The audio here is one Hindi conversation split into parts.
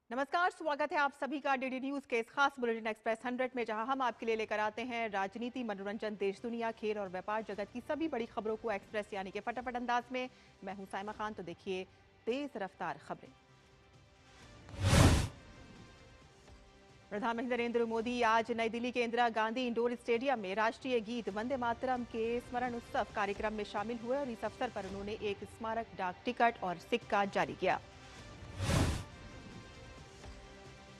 नमस्कार, स्वागत है आप सभी का डीडी न्यूज के इस खास बुलेटिन एक्सप्रेस 100 में, जहां हम आपके लिए लेकर आते हैं राजनीति, मनोरंजन, देश दुनिया, खेल और व्यापार जगत की सभी बड़ी खबरों को एक्सप्रेस यानी कि फटाफट अंदाज में। मैं हूं साइमा खान, तो देखिए तेज रफ्तार खबरें। प्रधानमंत्री नरेंद्र मोदी आज नई दिल्ली के इंदिरा गांधी इंडोर स्टेडियम में राष्ट्रीय गीत वंदे मातरम के स्मरण उत्सव कार्यक्रम में शामिल हुए और इस अवसर पर उन्होंने एक स्मारक डाक टिकट और सिक्का जारी किया।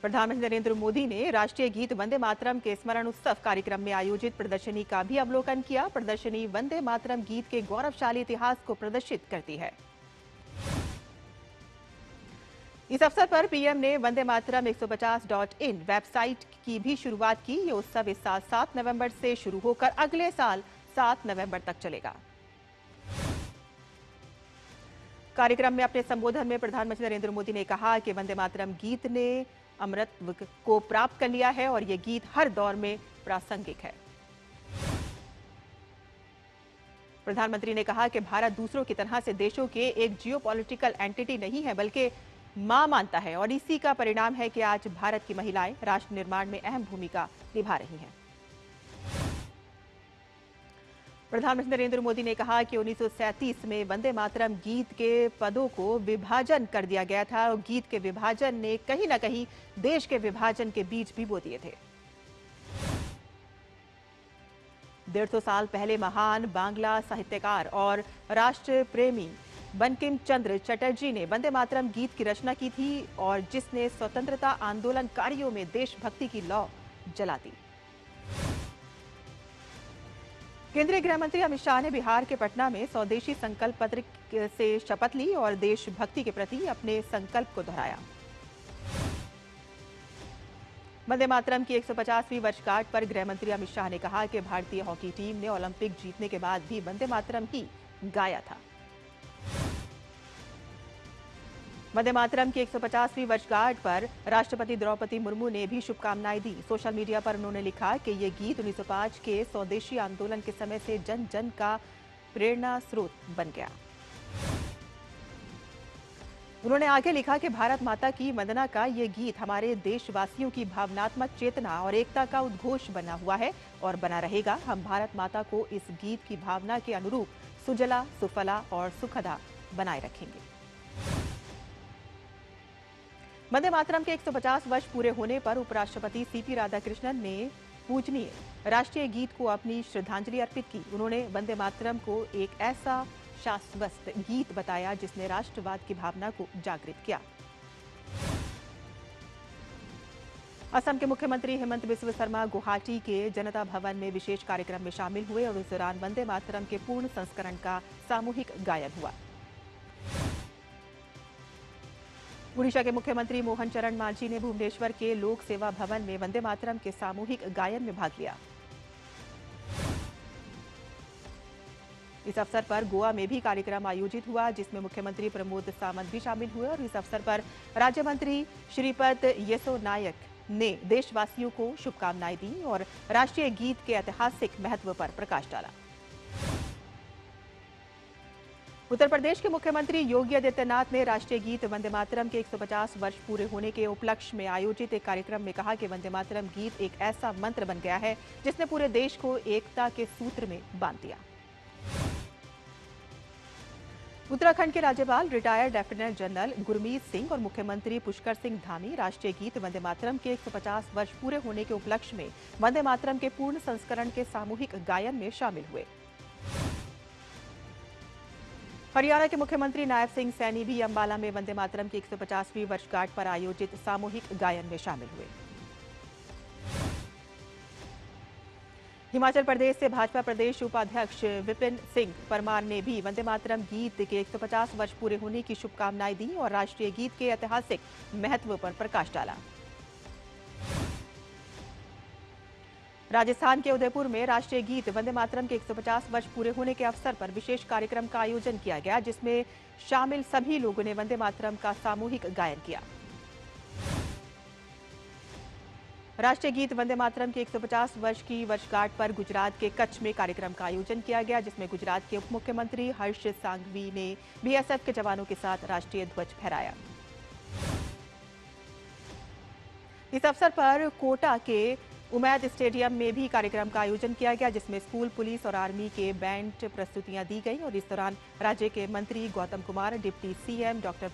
प्रधानमंत्री नरेंद्र मोदी ने राष्ट्रीय गीत वंदे मातरम के स्मरण उत्सव कार्यक्रम में आयोजित प्रदर्शनी का भी अवलोकन किया। प्रदर्शनी वंदे मातरम गीत के गौरवशाली इतिहास को प्रदर्शित करती है। इस अवसर पर पीएम ने वंदे मातरम 150.in वेबसाइट की भी शुरुआत की। ये उत्सव इस साल 7 नवंबर से शुरू होकर अगले साल 7 नवंबर तक चलेगा। कार्यक्रम में अपने संबोधन में प्रधानमंत्री नरेंद्र मोदी ने कहा कि वंदे मातरम गीत ने अमरत्व को प्राप्त कर लिया है और ये गीत हर दौर में प्रासंगिक है। प्रधानमंत्री ने कहा कि भारत दूसरों की तरह से देशों के एक जियोपॉलिटिकल एंटिटी नहीं है, बल्कि मां मानता है, और इसी का परिणाम है कि आज भारत की महिलाएं राष्ट्र निर्माण में अहम भूमिका निभा रही हैं। प्रधानमंत्री नरेंद्र मोदी ने कहा कि 1937 में वंदे मातरम गीत के पदों को विभाजन कर दिया गया था और गीत के विभाजन ने कहीं न कहीं देश के विभाजन के बीज भी बो दिए थे। 150 साल पहले महान बांग्ला साहित्यकार और राष्ट्र प्रेमी बंकिम चंद्र चटर्जी ने वंदे मातरम गीत की रचना की थी और जिसने स्वतंत्रता आंदोलनकारियों में देशभक्ति की लौ जला दी। केंद्रीय गृह मंत्री अमित शाह ने बिहार के पटना में स्वदेशी संकल्प पत्र से शपथ ली और देशभक्ति के प्रति अपने संकल्प को दोहराया। वंदे मातरम की 150वीं वर्षगांठ पर गृह मंत्री अमित शाह ने कहा कि भारतीय हॉकी टीम ने ओलंपिक जीतने के बाद भी वंदे मातरम ही गाया था। वंदे मातरम की 150वीं वर्षगांठ पर राष्ट्रपति द्रौपदी मुर्मू ने भी शुभकामनाएं दी। सोशल मीडिया पर उन्होंने लिखा कि ये गीत 1905 के स्वदेशी आंदोलन के समय से जन जन का प्रेरणा स्रोत बन गया। उन्होंने आगे लिखा कि भारत माता की वंदना का ये गीत हमारे देशवासियों की भावनात्मक चेतना और एकता का उद्घोष बना हुआ है और बना रहेगा। हम भारत माता को इस गीत की भावना के अनुरूप सुजला, सुफला और सुखदा बनाए रखेंगे। वंदे मातरम के 150 वर्ष पूरे होने पर उपराष्ट्रपति सीपी राधाकृष्णन ने पूजनीय राष्ट्रीय गीत को अपनी श्रद्धांजलि अर्पित की। उन्होंने वंदे मातरम को एक ऐसा शाश्वत गीत बताया जिसने राष्ट्रवाद की भावना को जागृत किया। असम के मुख्यमंत्री हेमंत बिस्व शर्मा गुवाहाटी के जनता भवन में विशेष कार्यक्रम में शामिल हुए और इस दौरान वंदे मातरम के पूर्ण संस्करण का सामूहिक गायन हुआ। उड़ीसा के मुख्यमंत्री मोहन चरण मांझी ने भुवनेश्वर के लोक सेवा भवन में वंदे मातरम के सामूहिक गायन में भाग लिया। इस अवसर पर गोवा में भी कार्यक्रम आयोजित हुआ, जिसमें मुख्यमंत्री प्रमोद सावंत भी शामिल हुए और इस अवसर पर राज्य मंत्री श्रीपद येसो नायक ने देशवासियों को शुभकामनाएं दी और राष्ट्रीय गीत के ऐतिहासिक महत्व पर प्रकाश डाला। उत्तर प्रदेश के मुख्यमंत्री योगी आदित्यनाथ ने राष्ट्रीय गीत वंदे मातरम के 150 वर्ष पूरे होने के उपलक्ष्य में आयोजित एक कार्यक्रम में कहा कि वंदे मातरम गीत एक ऐसा मंत्र बन गया है जिसने पूरे देश को एकता के सूत्र में बांध दिया। उत्तराखंड के राज्यपाल retired lieutenant general Gurmeet Singh और मुख्यमंत्री पुष्कर सिंह धामी राष्ट्रीय गीत वंदे मातरम के 150 वर्ष पूरे होने के उपलक्ष्य में वंदे मातरम के पूर्ण संस्करण के सामूहिक गायन में शामिल हुए। हरियाणा के मुख्यमंत्री नायब सिंह सैनी भी अंबाला में वंदे मातरम की 150वीं वर्षगांठ पर आयोजित सामूहिक गायन में शामिल हुए। हिमाचल प्रदेश से भाजपा प्रदेश उपाध्यक्ष विपिन सिंह परमार ने भी वंदे मातरम गीत के 150 वर्ष पूरे होने की शुभकामनाएं दी और राष्ट्रीय गीत के ऐतिहासिक महत्व पर प्रकाश डाला। राजस्थान के उदयपुर में राष्ट्रीय गीत वंदे मातरम के 150 वर्ष पूरे होने के अवसर पर विशेष कार्यक्रम का आयोजन किया गया, जिसमें शामिल सभी लोगों ने वंदे मातरम का सामूहिक गायन किया। राष्ट्रीय गीत वंदे मातरम के 150 वर्ष की वर्षगांठ पर गुजरात के कच्छ में कार्यक्रम का आयोजन किया गया, जिसमें गुजरात के उप मुख्यमंत्री हर्ष सांघवी ने बीएसएफ के जवानों के साथ राष्ट्रीय ध्वज फहराया। इस अवसर पर कोटा के उमैद स्टेडियम में भी कार्यक्रम का आयोजन किया गया, जिसमें स्कूल, पुलिस और आर्मी के बैंड प्रस्तुतियां दी गई और इस दौरान राज्य के मंत्री Gautam Kumar, deputy CM doctor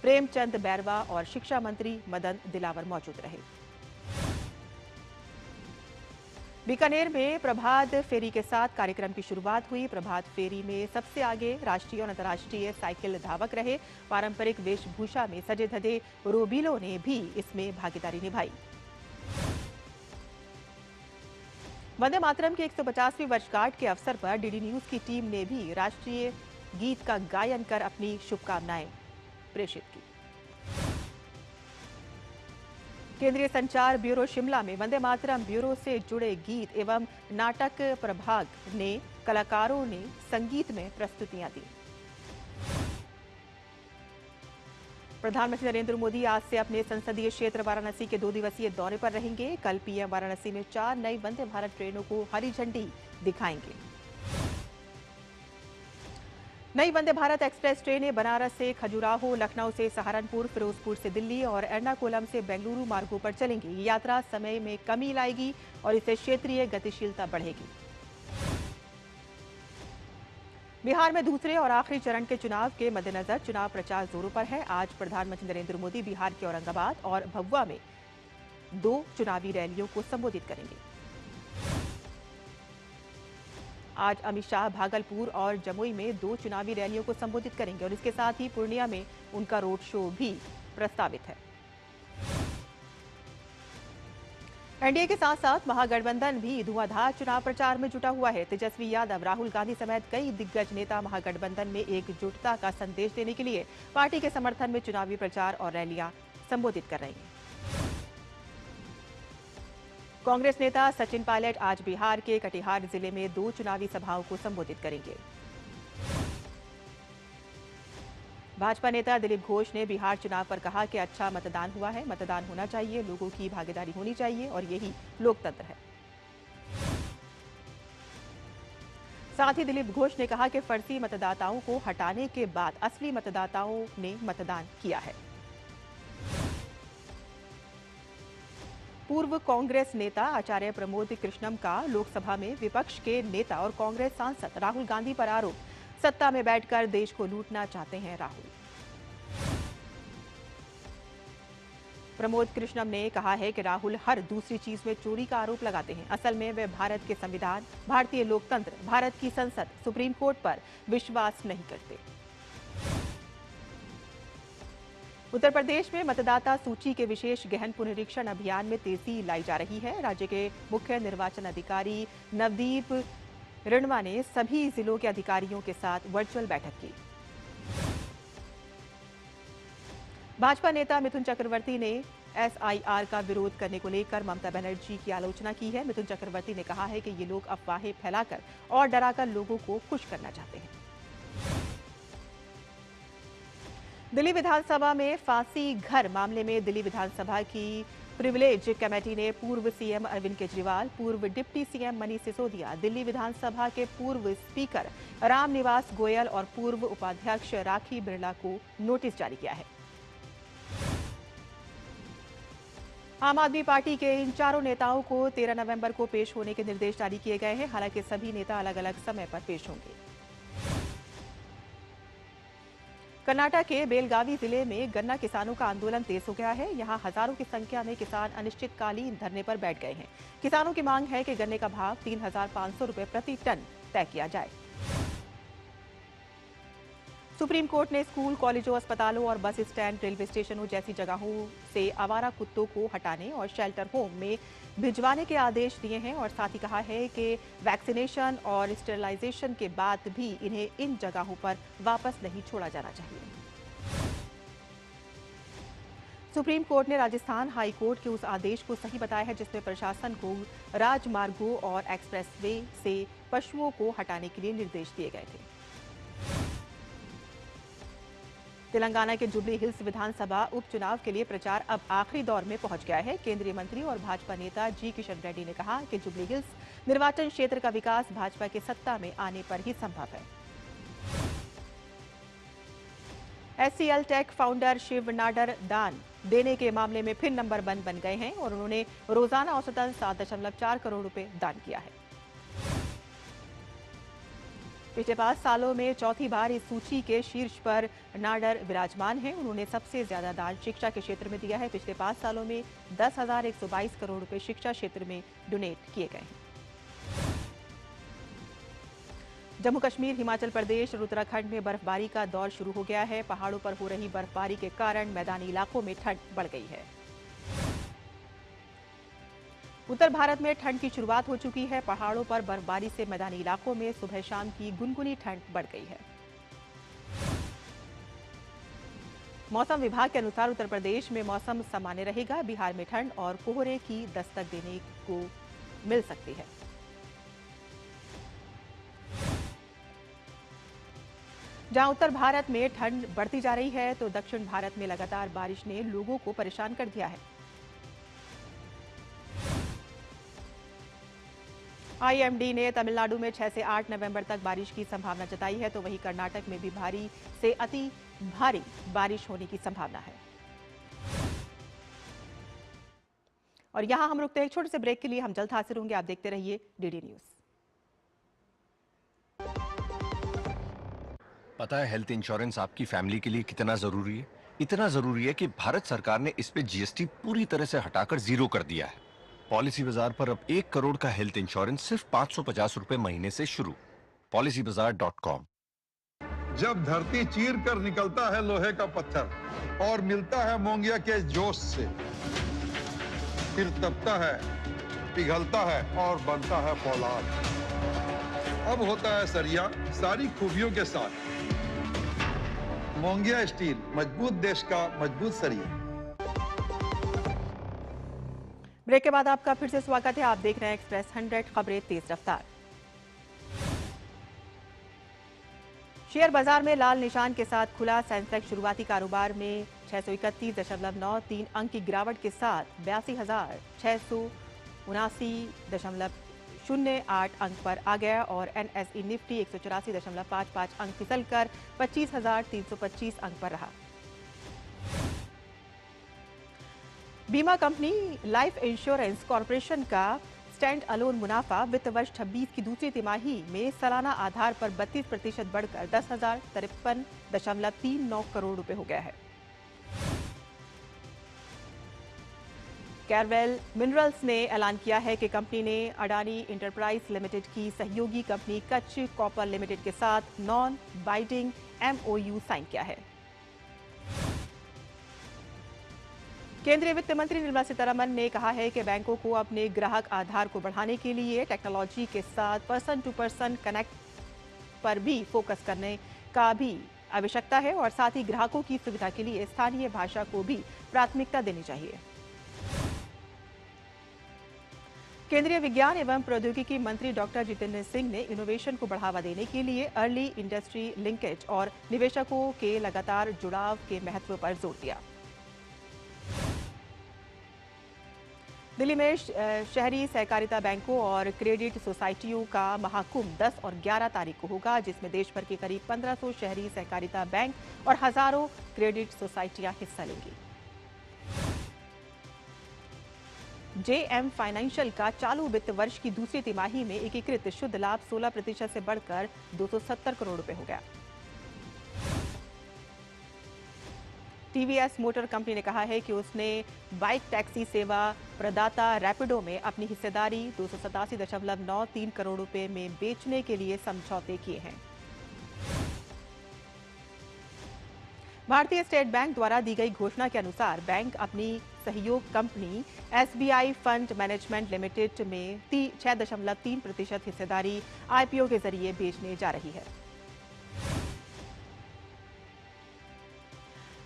Premchand Bairwa और शिक्षा मंत्री मदन दिलावर मौजूद रहे। बीकानेर में प्रभात फेरी के साथ कार्यक्रम की शुरुआत हुई। प्रभात फेरी में सबसे आगे राष्ट्रीय और अंतर्राष्ट्रीय साइकिल धावक रहे। पारंपरिक वेशभूषा में सजे धजे रोबीलों ने भी इसमें भागीदारी निभाई। वंदे मातरम के 150वीं वर्षगांठ के अवसर पर डीडी न्यूज की टीम ने भी राष्ट्रीय गीत का गायन कर अपनी शुभकामनाएं प्रेषित की। केंद्रीय संचार ब्यूरो शिमला में वंदे मातरम ब्यूरो से जुड़े गीत एवं नाटक प्रभाग ने कलाकारों ने संगीत में प्रस्तुतियां दी। प्रधानमंत्री नरेंद्र मोदी आज से अपने संसदीय क्षेत्र वाराणसी के 2 दिवसीय दौरे पर रहेंगे। कल पीएम वाराणसी में 4 नई वंदे भारत ट्रेनों को हरी झंडी दिखाएंगे। नई वंदे भारत एक्सप्रेस ट्रेनें बनारस से खजुराहो, लखनऊ से सहारनपुर, फिरोजपुर से दिल्ली और एर्नाकुलम से बेंगलुरु मार्गों पर चलेंगी। ये यात्रा समय में कमी लाएगी और इससे क्षेत्रीय गतिशीलता बढ़ेगी। बिहार में दूसरे और आखिरी चरण के चुनाव के मद्देनजर चुनाव प्रचार जोरों पर है। आज प्रधानमंत्री नरेंद्र मोदी बिहार के औरंगाबाद और भभुआ में 2 चुनावी रैलियों को संबोधित करेंगे। आज अमित शाह भागलपुर और जमुई में 2 चुनावी रैलियों को संबोधित करेंगे और इसके साथ ही पूर्णिया में उनका रोड शो भी प्रस्तावित है। एनडीए के साथ साथ महागठबंधन भी धुआंधार चुनाव प्रचार में जुटा हुआ है। तेजस्वी यादव, राहुल गांधी समेत कई दिग्गज नेता महागठबंधन में एकजुटता का संदेश देने के लिए पार्टी के समर्थन में चुनावी प्रचार और रैलियां संबोधित कर रही हैं। कांग्रेस नेता सचिन पायलट आज बिहार के कटिहार जिले में 2 चुनावी सभाओं को संबोधित करेंगे। भाजपा नेता दिलीप घोष ने बिहार चुनाव पर कहा कि अच्छा मतदान हुआ है, मतदान होना चाहिए, लोगों की भागीदारी होनी चाहिए और यही लोकतंत्र है। साथ ही दिलीप घोष ने कहा कि फर्जी मतदाताओं को हटाने के बाद असली मतदाताओं ने मतदान किया है। पूर्व कांग्रेस नेता आचार्य प्रमोद कृष्णम का लोकसभा में विपक्ष के नेता और कांग्रेस सांसद राहुल गांधी पर आरोप, सत्ता में बैठकर देश को लूटना चाहते हैं राहुल। प्रमोद कृष्णम ने कहा है कि राहुल हर दूसरी चीज में चोरी का आरोप लगाते हैं। असल में वे भारत के संविधान, भारतीय लोकतंत्र, भारत की संसद, सुप्रीम कोर्ट पर विश्वास नहीं करते। उत्तर प्रदेश में मतदाता सूची के विशेष गहन पुनरीक्षण अभियान में तेजी लाई जा रही है। राज्य के मुख्य निर्वाचन अधिकारी नवदीप रिणवा ने सभी जिलों के अधिकारियों के साथ वर्चुअल बैठक की। भाजपा नेता मिथुन चक्रवर्ती ने एसआईआर का विरोध करने को लेकर ममता बनर्जी की आलोचना की है। मिथुन चक्रवर्ती ने कहा है कि ये लोग अफवाहें फैलाकर और डराकर लोगों को खुश करना चाहते हैं। दिल्ली विधानसभा में फांसी घर मामले में दिल्ली विधानसभा की प्रिविलेज कमेटी ने पूर्व सीएम अरविंद केजरीवाल, पूर्व डिप्टी सीएम मनीष सिसोदिया, दिल्ली विधानसभा के पूर्व स्पीकर रामनिवास गोयल और पूर्व उपाध्यक्ष राखी बिरला को नोटिस जारी किया है। आम आदमी पार्टी के इन चारों नेताओं को 13 नवंबर को पेश होने के निर्देश जारी किए गए हैं। हालांकि सभी नेता अलग अलग समय पर पेश होंगे। कर्नाटक के बेलगावी जिले में गन्ना किसानों का आंदोलन तेज हो गया है। यहां हजारों की संख्या में किसान अनिश्चितकालीन धरने पर बैठ गए हैं। किसानों की मांग है कि गन्ने का भाव 3,500 रुपए प्रति टन तय किया जाए। सुप्रीम कोर्ट ने स्कूल, कॉलेजों, अस्पतालों और बस स्टैंड, रेलवे स्टेशनों जैसी जगहों से आवारा कुत्तों को हटाने और शेल्टर होम में भिजवाने के आदेश दिए हैं और साथ ही कहा है कि वैक्सीनेशन और स्टेरिलाइजेशन के बाद भी इन्हें इन जगहों पर वापस नहीं छोड़ा जाना चाहिए। सुप्रीम कोर्ट ने राजस्थान हाई कोर्ट के उस आदेश को सही बताया है जिसमें प्रशासन को राजमार्गों और एक्सप्रेसवे से पशुओं को हटाने के लिए निर्देश दिए गए थे। तेलंगाना के जुबली हिल्स विधानसभा उपचुनाव के लिए प्रचार अब आखिरी दौर में पहुंच गया है। केंद्रीय मंत्री और भाजपा नेता जी किशन रेड्डी ने कहा कि जुबली हिल्स निर्वाचन क्षेत्र का विकास भाजपा के सत्ता में आने पर ही संभव है। HCL tech founder Shiv Nadar दान देने के मामले में फिर नंबर 1 बन गए हैं और उन्होंने रोजाना औसतन 7.4 करोड़ रुपए दान किया है। पिछले 5 सालों में चौथी बार इस सूची के शीर्ष पर नाडर विराजमान हैं। उन्होंने सबसे ज्यादा दान शिक्षा के क्षेत्र में दिया है। पिछले 5 सालों में 10,122 करोड़ रुपए शिक्षा क्षेत्र में डोनेट किए गए हैं। जम्मू कश्मीर, हिमाचल प्रदेश और उत्तराखंड में बर्फबारी का दौर शुरू हो गया है। पहाड़ों पर हो रही बर्फबारी के कारण मैदानी इलाकों में ठंड बढ़ गई है। उत्तर भारत में ठंड की शुरुआत हो चुकी है। पहाड़ों पर बर्फबारी से मैदानी इलाकों में सुबह शाम की गुनगुनी ठंड बढ़ गई है। मौसम विभाग के अनुसार उत्तर प्रदेश में मौसम सामान्य रहेगा। बिहार में ठंड और कोहरे की दस्तक देने को मिल सकती है। जहां उत्तर भारत में ठंड बढ़ती जा रही है, तो दक्षिण भारत में लगातार बारिश ने लोगों को परेशान कर दिया है। आईएमडी ने तमिलनाडु में 6 से 8 नवंबर तक बारिश की संभावना जताई है, तो वहीं कर्नाटक में भी भारी से अति भारी बारिश होने की संभावना है। और यहां हम रुकते हैं एक छोटे से ब्रेक के लिए। हम जल्द हाजिर होंगे। आप देखते रहिए डीडी न्यूज। पता है हेल्थ इंश्योरेंस आपकी फैमिली के लिए कितना जरूरी है? इतना जरूरी है कि भारत सरकार ने इस पे जीएसटी पूरी तरह से हटाकर 0 कर दिया है। पॉलिसी बाजार पर अब 1 करोड़ का हेल्थ इंश्योरेंस सिर्फ 550 रुपए महीने से शुरू। policybazaar.com। जब धरती चीर कर निकलता है लोहे का पत्थर और मिलता है मोंगिया के जोश से, फिर तपता है, पिघलता है और बनता है फौलाद। अब होता है सरिया सारी खूबियों के साथ। मोंगिया स्टील, मजबूत देश का मजबूत सरिया। ब्रेक के बाद आपका फिर से स्वागत है। आप देख रहे हैं एक्सप्रेस 100 खबरें तेज रफ्तार। शेयर बाजार में लाल निशान के साथ खुला सेंसेक्स शुरुआती कारोबार में 631.93 अंक की गिरावट के साथ 82,679.08 अंक पर आ गया और एनएसई निफ्टी 184.55 अंक फिसलकर 25,325 अंक पर रहा। बीमा कंपनी लाइफ इंश्योरेंस कॉर्पोरेशन का स्टैंड अलोन मुनाफा वित्त वर्ष 26 की दूसरी तिमाही में सालाना आधार पर 32% बढ़कर 10,053.39 करोड़ रुपए हो गया है। कैरवेल मिनरल्स ने ऐलान किया है कि कंपनी ने अडानी इंटरप्राइज लिमिटेड की सहयोगी कंपनी कच्छ कॉपर लिमिटेड के साथ नॉन बाइंडिंग एमओयू साइन किया है। केंद्रीय वित्त मंत्री निर्मला सीतारमण ने कहा है कि बैंकों को अपने ग्राहक आधार को बढ़ाने के लिए टेक्नोलॉजी के साथ पर्सन टू पर्सन कनेक्ट पर भी फोकस करने का भी आवश्यकता है और साथ ही ग्राहकों की सुविधा के लिए स्थानीय भाषा को भी प्राथमिकता देनी चाहिए। केंद्रीय विज्ञान एवं प्रौद्योगिकी मंत्री डॉक्टर जितेंद्र सिंह ने इनोवेशन को बढ़ावा देने के लिए अर्ली इंडस्ट्री लिंकेज और निवेशकों के लगातार जुड़ाव के महत्व पर जोर दिया। दिल्ली में शहरी सहकारिता बैंकों और क्रेडिट सोसाइटियों का महाकुंभ 10 और 11 तारीख को होगा, जिसमें देश भर के करीब 1500 शहरी सहकारिता बैंक और हजारों क्रेडिट सोसाइटियां हिस्सा लेंगी। जेएम फाइनेंशियल का चालू वित्त वर्ष की दूसरी तिमाही में एकीकृत शुद्ध लाभ 16% से बढ़कर 270 करोड़ रुपए हो गया। टीवीएस मोटर कंपनी ने कहा है कि उसने बाइक टैक्सी सेवा प्रदाता रैपिडो में अपनी हिस्सेदारी 287.93 करोड़ रुपए में बेचने के लिए समझौते किए हैं। भारतीय स्टेट बैंक द्वारा दी गई घोषणा के अनुसार बैंक अपनी सहयोग company SBI fund management limited में 6.3% हिस्सेदारी आईपीओ के जरिए बेचने जा रही है।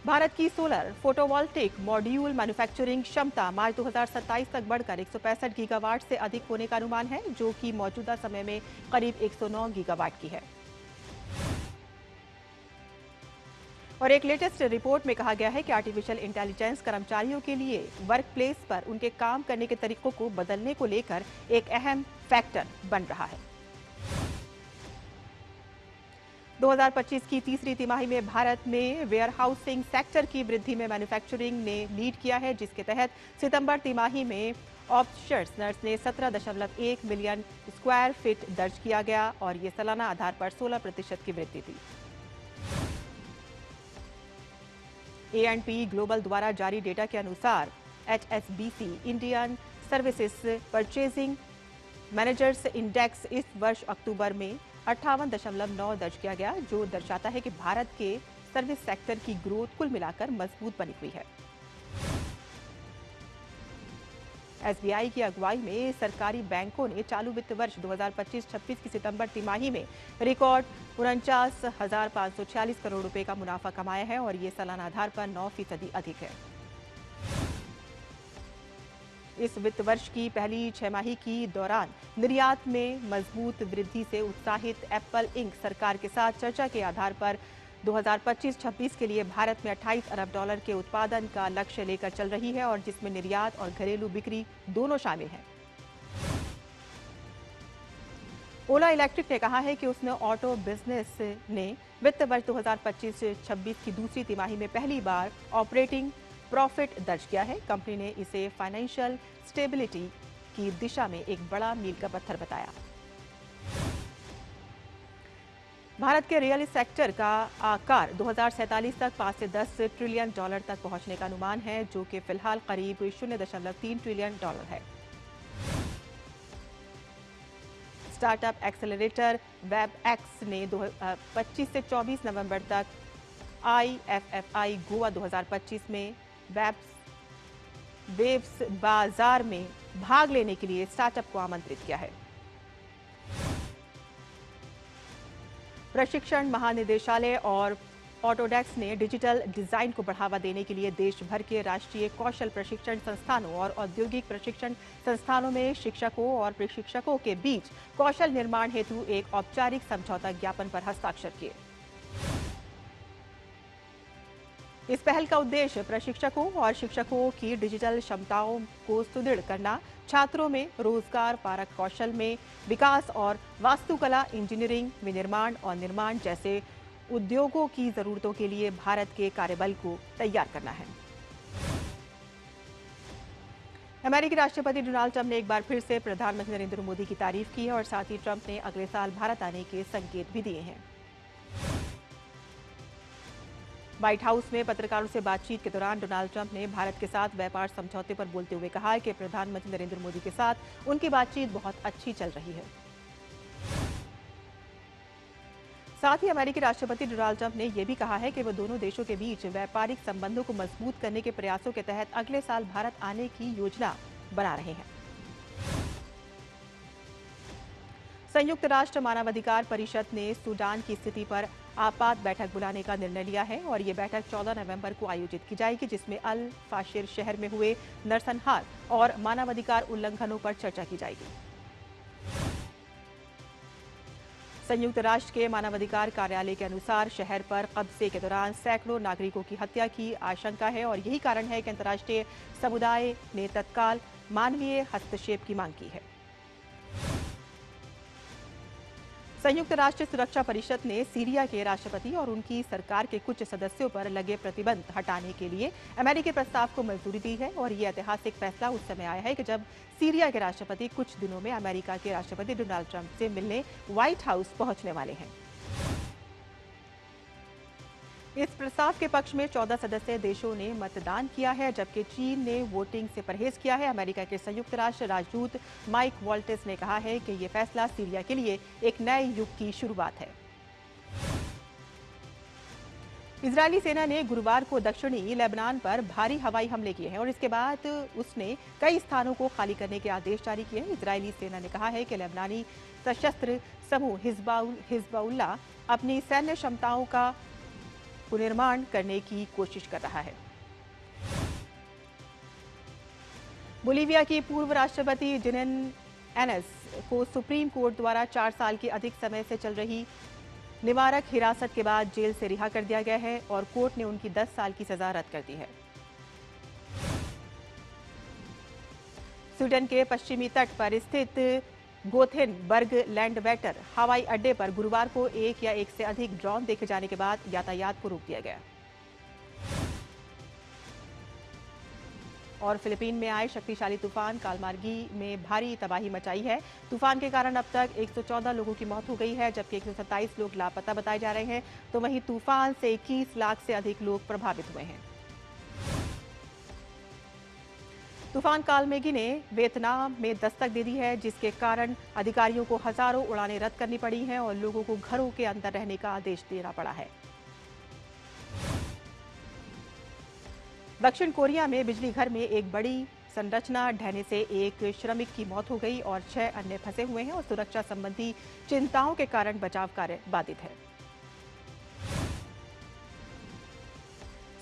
भारत की सोलर फोटोवोल्टिक मॉड्यूल मैन्युफैक्चरिंग क्षमता मार्च 2027 तक बढ़कर 165 गीगावाट से अधिक होने का अनुमान है, जो कि मौजूदा समय में करीब 109 गीगावाट की है। और एक लेटेस्ट रिपोर्ट में कहा गया है कि आर्टिफिशियल इंटेलिजेंस कर्मचारियों के लिए वर्क प्लेस पर उनके काम करने के तरीकों को बदलने को लेकर एक अहम फैक्टर बन रहा है। 2025 की तीसरी तिमाही में भारत में वेयरहाउसिंग सेक्टर की वृद्धि में मैन्युफैक्चरिंग ने लीड किया है, जिसके तहत सितंबर तिमाही में ऑब्जर्वर्स ने 17.1 मिलियन स्क्वायर फीट दर्ज किया गया और ये सालाना आधार पर 16% की वृद्धि थी। A&P ग्लोबल द्वारा जारी डेटा के अनुसार HSBC Indian services purchasing managers index इस वर्ष अक्टूबर में 58.9 दर्ज किया गया, जो दर्शाता है कि भारत के सर्विस सेक्टर की ग्रोथ कुल मिलाकर मजबूत बनी हुई है। SBI की अगुवाई में सरकारी बैंकों ने चालू वित्त वर्ष 2025-26 की सितंबर तिमाही में रिकॉर्ड 49,546 करोड़ रुपए का मुनाफा कमाया है और ये सालाना आधार पर 9% अधिक है। इस वित्त वर्ष की पहली छमाही की दौरान निर्यात में मजबूत वृद्धि से उत्साहित एप्पल इंक सरकार के साथ चर्चा के आधार पर 2025-26 के लिए भारत में 28 अरब डॉलर के उत्पादन का लक्ष्य लेकर चल रही है और जिसमें निर्यात और घरेलू बिक्री दोनों शामिल हैं। ओला इलेक्ट्रिक ने कहा है कि उसने ऑटो बिजनेस ने वित्त वर्ष 2025-26 की दूसरी तिमाही में पहली बार ऑपरेटिंग प्रॉफिट दर्ज किया है। कंपनी ने इसे फाइनेंशियल स्टेबिलिटी की दिशा में एक बड़ा मील का पत्थर बताया। भारत के रियल सेक्टर का आकार 2047 तक 5 से 10 ट्रिलियन डॉलर तक पहुंचने का अनुमान है, जो कि फिलहाल करीब 0.3 ट्रिलियन डॉलर है। स्टार्टअप एक्सेलरेटर वेबएक्स ने 25 से 24 नवंबर तक IFFI गोवा 2025 में वेब्स बाजार में भाग लेने के लिए स्टार्टअप को आमंत्रित किया है। प्रशिक्षण महानिदेशालय और ऑटोडेस्क ने डिजिटल डिजाइन को बढ़ावा देने के लिए देश भर के राष्ट्रीय कौशल प्रशिक्षण संस्थानों और औद्योगिक प्रशिक्षण संस्थानों में शिक्षकों और प्रशिक्षकों के बीच कौशल निर्माण हेतु एक औपचारिक समझौता ज्ञापन पर हस्ताक्षर किए। इस पहल का उद्देश्य प्रशिक्षकों और शिक्षकों की डिजिटल क्षमताओं को सुदृढ़ करना, छात्रों में रोजगार परक कौशल में विकास और वास्तुकला, इंजीनियरिंग, विनिर्माण और निर्माण जैसे उद्योगों की जरूरतों के लिए भारत के कार्यबल को तैयार करना है। अमेरिकी राष्ट्रपति डोनाल्ड ट्रंप ने एक बार फिर से प्रधानमंत्री नरेंद्र मोदी की तारीफ की है और साथ ही ट्रंप ने अगले साल भारत आने के संकेत भी दिए हैं। व्हाइट हाउस में पत्रकारों से बातचीत के दौरान डोनाल्ड ट्रंप ने भारत के साथ व्यापार समझौते पर बोलते हुए कहा कि प्रधानमंत्री नरेंद्र मोदी के साथ उनकी बातचीत बहुत अच्छी चल रही है। साथ ही अमेरिकी राष्ट्रपति डोनाल्ड ट्रंप ने यह भी कहा है कि वो दोनों देशों के बीच व्यापारिक संबंधों को मजबूत करने के प्रयासों के तहत अगले साल भारत आने की योजना बना रहे हैं। संयुक्त राष्ट्र मानवाधिकार परिषद ने सूडान की स्थिति पर आपात बैठक बुलाने का निर्णय लिया है और ये बैठक 14 नवंबर को आयोजित की जाएगी, जिसमें अल फाशिर शहर में हुए नरसंहार और मानवाधिकार उल्लंघनों पर चर्चा की जाएगी। संयुक्त राष्ट्र के मानवाधिकार कार्यालय के अनुसार शहर पर कब्जे के दौरान सैकड़ों नागरिकों की हत्या की आशंका है और यही कारण है कि अंतर्राष्ट्रीय समुदाय ने तत्काल मानवीय हस्तक्षेप की मांग की है। संयुक्त राष्ट्र सुरक्षा परिषद ने सीरिया के राष्ट्रपति और उनकी सरकार के कुछ सदस्यों पर लगे प्रतिबंध हटाने के लिए अमेरिकी प्रस्ताव को मंजूरी दी है और ये ऐतिहासिक फैसला उस समय आया है कि जब सीरिया के राष्ट्रपति कुछ दिनों में अमेरिका के राष्ट्रपति डोनाल्ड ट्रंप से मिलने व्हाइट हाउस पहुंचने वाले हैं। इस प्रस्ताव के पक्ष में 14 सदस्य देशों ने मतदान किया है, जबकि चीन ने वोटिंग से परहेज किया है। अमेरिका के संयुक्त राष्ट्र राजदूत माइक वॉल्टिस ने कहा है कि यह फैसला सीरिया के लिए एक नए युग की शुरुआत है। इजरायली सेना ने गुरुवार को दक्षिणी लेबनान पर भारी हवाई हमले किए हैं और इसके बाद उसने कई स्थानों को खाली करने के आदेश जारी किए हैं। इजरायली सेना ने कहा है कि लेबनानी सशस्त्र समूह हिजबुल्लाह अपनी सैन्य क्षमताओं का पुनर्निर्माण करने की कोशिश कर रहा है। बोलीविया की पूर्व राष्ट्रपति जिनेन एनेस को सुप्रीम कोर्ट द्वारा 4 साल की अधिक समय से चल रही निवारक हिरासत के बाद जेल से रिहा कर दिया गया है और कोर्ट ने उनकी 10 साल की सजा रद्द कर दी है। स्वीडन के पश्चिमी तट पर स्थित गोथेन बर्ग लैंड बैटर हवाई अड्डे पर गुरुवार को एक या एक से अधिक ड्रोन देखे जाने के बाद यातायात को रोक दिया गया। और फिलीपीन में आए शक्तिशाली तूफान कालमार्गी में भारी तबाही मचाई है। तूफान के कारण अब तक 114 लोगों की मौत हो गई है, जबकि 127 लोग लापता बताए जा रहे हैं। तो वहीं तूफान से 21 लाख से अधिक लोग प्रभावित हुए हैं। तूफान कालमेगी ने वियतनाम में दस्तक दे दी है, जिसके कारण अधिकारियों को हजारों उड़ानें रद्द करनी पड़ी हैं और लोगों को घरों के अंदर रहने का आदेश देना पड़ा है। दक्षिण कोरिया में बिजली घर में एक बड़ी संरचना ढहने से एक श्रमिक की मौत हो गई और 6 अन्य फंसे हुए हैं और सुरक्षा संबंधी चिंताओं के कारण बचाव कार्य बाधित है।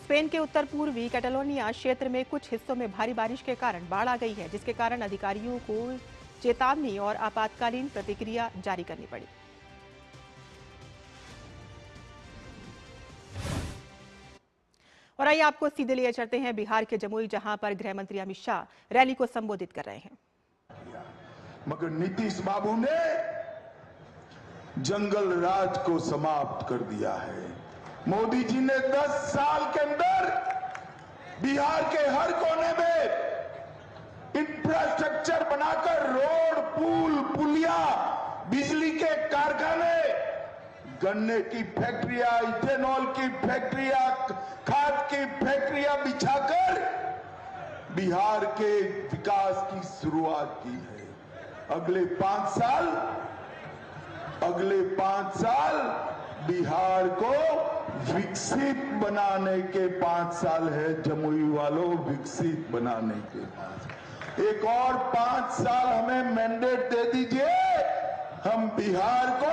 स्पेन के उत्तर पूर्वी कैटालोनिया क्षेत्र में कुछ हिस्सों में भारी बारिश के कारण बाढ़ आ गई है, जिसके कारण अधिकारियों को चेतावनी और आपातकालीन प्रतिक्रिया जारी करनी पड़ी। और आइए आपको सीधे लिए चलते हैं बिहार के जमुई, जहां पर गृह मंत्री अमित शाह रैली को संबोधित कर रहे हैं। मगर नीतीश बाबू ने जंगल राज को समाप्त कर दिया है। मोदी जी ने 10 साल के अंदर बिहार के हर कोने में इंफ्रास्ट्रक्चर बनाकर रोड, पुल, पुलिया, बिजली के कारखाने, गन्ने की फैक्ट्रियां, इथेनॉल की फैक्ट्रियां, खाद की फैक्ट्रियां बिछाकर बिहार के विकास की शुरुआत की है। अगले 5 साल बिहार को विकसित बनाने के 5 साल है। जमुई वालों, विकसित बनाने के 5। एक और 5 साल हमें मैंडेट दे दीजिए, हम बिहार को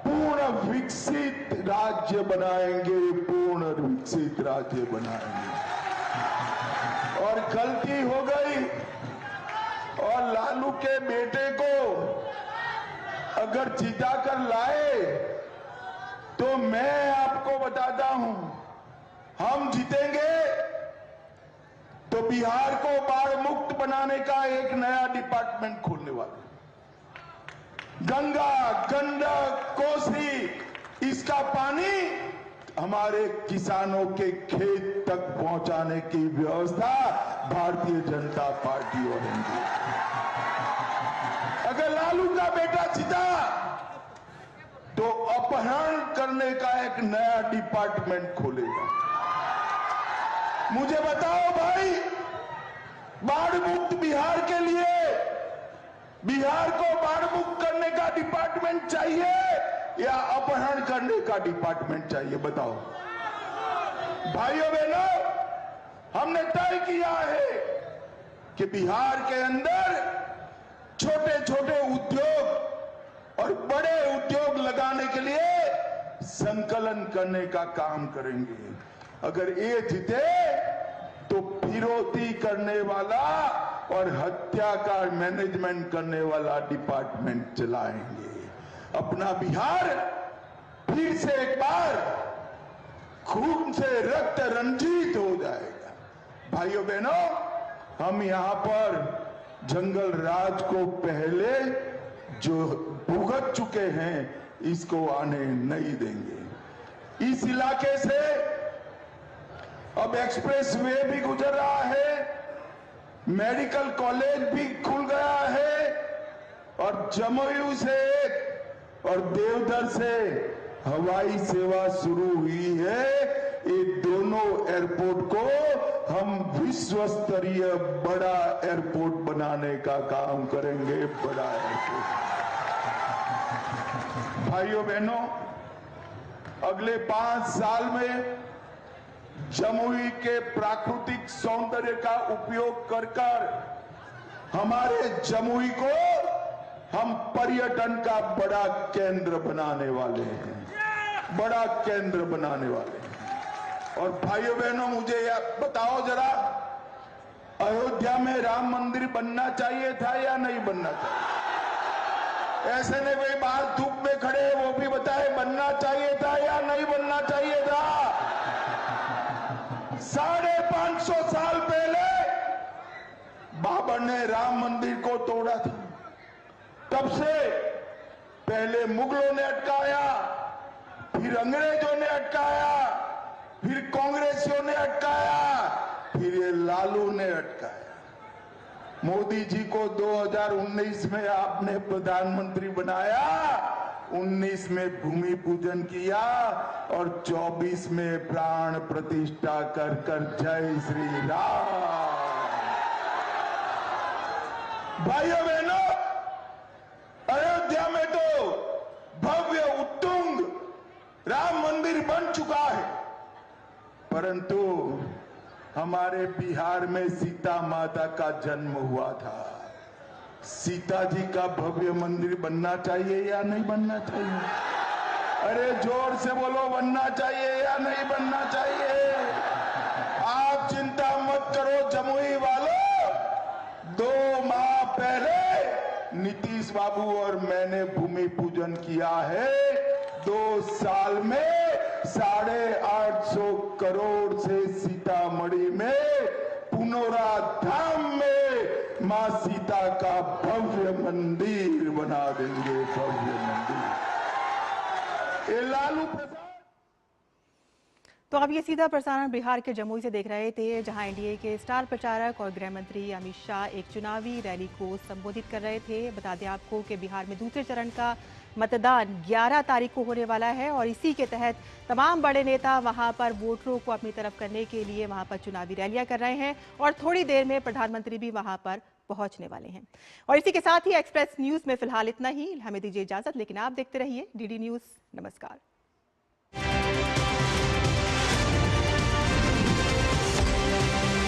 पूर्ण विकसित राज्य बनाएंगे, पूर्ण विकसित राज्य बनाएंगे। और गलती हो गई और लालू के बेटे को अगर जिता कर लाए तो मैं आपको बताता हूं, हम जीतेंगे तो बिहार को बाढ़ मुक्त बनाने का एक नया डिपार्टमेंट खोलने वाले। गंगा, गंडक, कोसी, इसका पानी हमारे किसानों के खेत तक पहुंचाने की व्यवस्था भारतीय जनता पार्टी करेगी। अगर लालू का बेटा जीता तो अपहरण करने का एक नया डिपार्टमेंट खोलेगा। मुझे बताओ भाई, बाढ़ मुक्त बिहार के लिए बिहार को बाढ़ मुक्त करने का डिपार्टमेंट चाहिए या अपहरण करने का डिपार्टमेंट चाहिए? बताओ भाइयों बहनों, हमने तय किया है कि बिहार के अंदर छोटे छोटे उद्योग और बड़े उद्योग लगाने के लिए संकलन करने का काम करेंगे। अगर ये जीते तो फिरौती करने वाला और हत्या का मैनेजमेंट करने वाला डिपार्टमेंट चलाएंगे। अपना बिहार फिर से एक बार खून से रक्त रंजित हो जाएगा। भाइयों बहनों, हम यहां पर जंगल राज को पहले जो भुगत चुके हैं, इसको आने नहीं देंगे। इस इलाके से अब एक्सप्रेस वे भी गुजर रहा है, मेडिकल कॉलेज भी खुल गया है और जमुई से और देवधर से हवाई सेवा शुरू हुई है। ये दोनों एयरपोर्ट को हम विश्व स्तरीय बड़ा एयरपोर्ट बनाने का काम करेंगे। बड़ा एयरपोर्ट। भाइयों बहनों, अगले 5 साल में जमुई के प्राकृतिक सौंदर्य का उपयोग कर हमारे जमुई को हम पर्यटन का बड़ा केंद्र बनाने वाले हैं, बड़ा केंद्र बनाने वाले हैं। और भाइयों बहनों, मुझे बताओ जरा, अयोध्या में राम मंदिर बनना चाहिए था या नहीं बनना चाहिए? ऐसे ने भाई बाहर धूप में खड़े, वो भी बताए बनना चाहिए था या नहीं बनना चाहिए था? 550 साल पहले बाबर ने राम मंदिर को तोड़ा था, तब से पहले मुगलों ने अटकाया, फिर अंग्रेजों ने अटकाया, फिर कांग्रेसियों ने अटकाया, फिर ये लालू ने अटकाया। मोदी जी को 2019 में आपने प्रधानमंत्री बनाया, 19 में भूमि पूजन किया और 24 में प्राण प्रतिष्ठा कर कर जय श्री राम। भाइयों बहनों, अयोध्या में तो भव्य उत्तुंग राम मंदिर बन चुका है, परंतु हमारे बिहार में सीता माता का जन्म हुआ था। सीता जी का भव्य मंदिर बनना चाहिए या नहीं बनना चाहिए? अरे जोर से बोलो, बनना चाहिए या नहीं बनना चाहिए? आप चिंता मत करो जमुई वालों, 2 माह पहले नीतीश बाबू और मैंने भूमि पूजन किया है। 2 साल में 850 करोड़ से सीतामढ़ी में पुनौरा धाम में मां सीता का भव्य मंदिर बना देंगे, भव्य मंदिर। ये लालू प्रसाद। तो अब ये सीधा प्रसारण बिहार के जमुई से देख रहे थे, जहां एनडीए के स्टार प्रचारक और गृह मंत्री अमित शाह एक चुनावी रैली को संबोधित कर रहे थे। बता दें आपको कि बिहार में दूसरे चरण का मतदान 11 तारीख को होने वाला है और इसी के तहत तमाम बड़े नेता वहां पर वोटरों को अपनी तरफ करने के लिए वहां पर चुनावी रैलियां कर रहे हैं और थोड़ी देर में प्रधानमंत्री भी वहां पर पहुंचने वाले हैं। और इसी के साथ ही एक्सप्रेस न्यूज में फिलहाल इतना ही। हमें दीजिए इजाजत, लेकिन आप देखते रहिए डीडी न्यूज। नमस्कार।